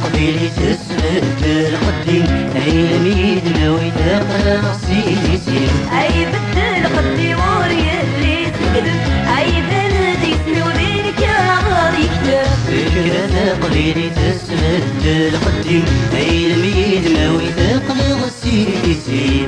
قبيلي تسمد القديم أي ميد ناوي تقرا سيدي سيدي أي بدل قدي وريا اللي تكذب أي بلدي اسمي وليلك يا غالي يكتب فكرة قبيلي تسمد القديم أي ميد ناوي تقرا سيدي سيدي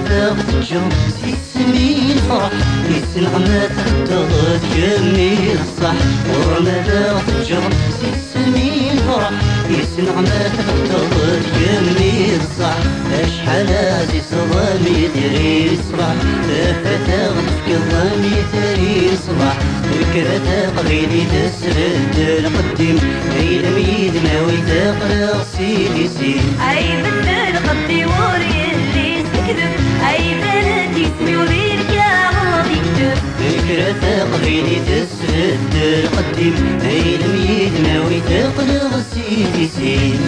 تغتجر سيسمي الفرح يسمع ما تغتغط جميل الصح ورما تغتجر سيسمي الفرح يسمع ما تغتغط جميل الصح أشحال هادي صدامي ديري الصباح تفتغط في كظامي ديري الصباح فكرة قبيلي تسرد القديم أي لميد ناوي تقرا سيدي سيدي أي بدل قدي وريا اللي تكذب أي بلدي اسمي وليلك يا غالي يكتب فكرة قبيلي تسرد القديم أي لميد ناوي تقرا سيدي سيدي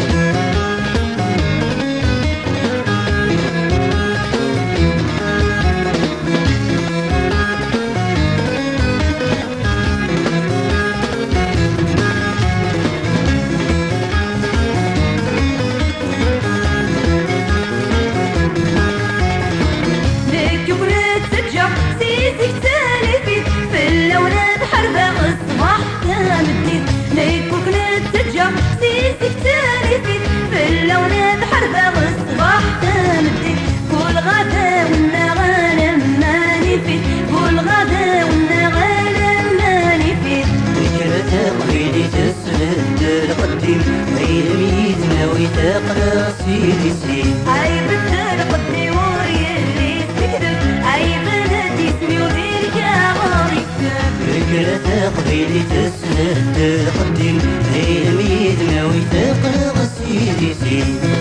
تقرا سيدي سيدي أي بدل قدي وريا اللي تكذب أي بلدي اسمي وليلك يا غالي يكتب فكرة قبيلي تسرد القديم أي لميد ناوي تقرا سيدي سيدي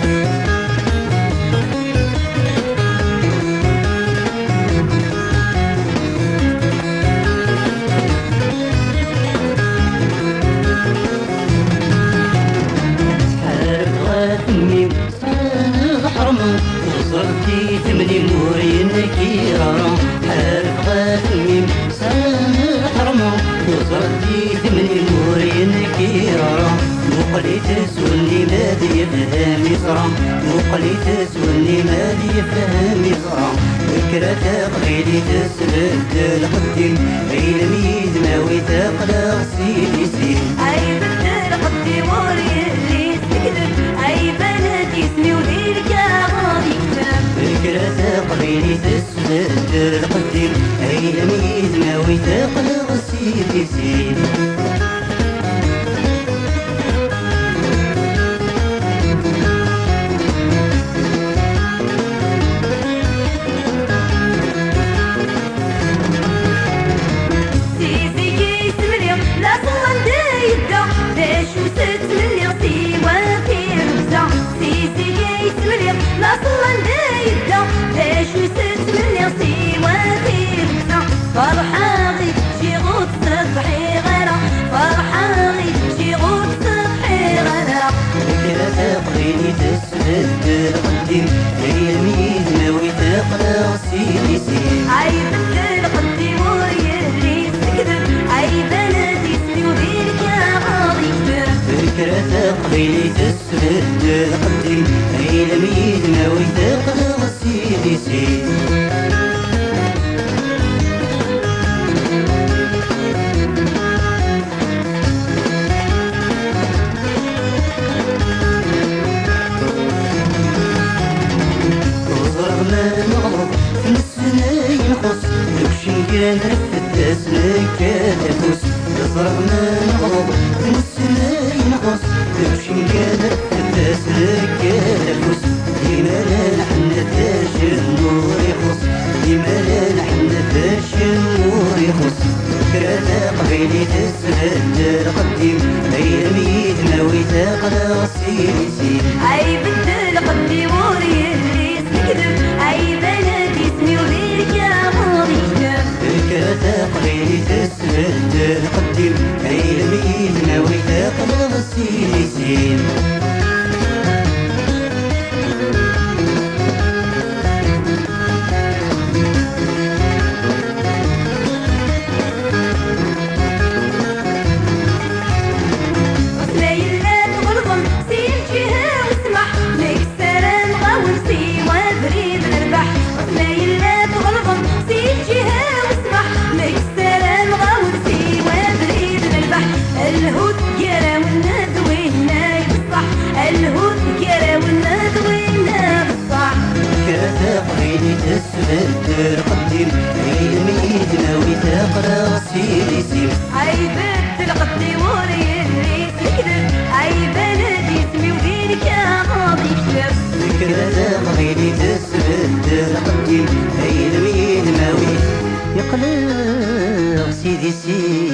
وصلتي ثمني موري نكيرا حارف غاتميم سان الحرمة وصلتي ثمني موري نكيرا وقلي تسولني مادي يفهم يزرع وقلي تسولني مادي يفهم يزرع فكرة قبيلي تسرد القديم أي لميد ناوي تقرا سيدي سيدي أي بدل قدي وريا اللي تكذب أي بلدي اسمي وليلك يا غالي يكتب فكرة قبيلي تسرد القديم أي لميد ناوي تقرا سيدي سيدي فرحاني شي غوت صبحي غيره فرحاني شي غوت صبحي غيره فكرة قبيلي تسرد القديم أي لميد ناوي تقرا سيدي سيدي أي بدل قدي وريا اللي تكذب أي بلدي اسمي وليلك يا غالي يكتب فكرة قبيلي تسرد القديم أي لميد ناوي تقرا سيدي سيدي كان رفت اسمك تفوس ضربنا نغضب نسنا ينقص تمشي كان رفت اسمك تفوس ديما نحن تاش النور يخص ديما نحن تاش النور يخص فكرة قبيلي تسرد القديم أي لميد ناوي تقرا سيدي سيدي أي بدل قدي وريا اللي تكذب أي بلدي اسمي وليلك يا غالي يكتب فكرة قبيلي تسرد القديم أي لميد ناوي تقرا سيدي سيدي سيدي سيدي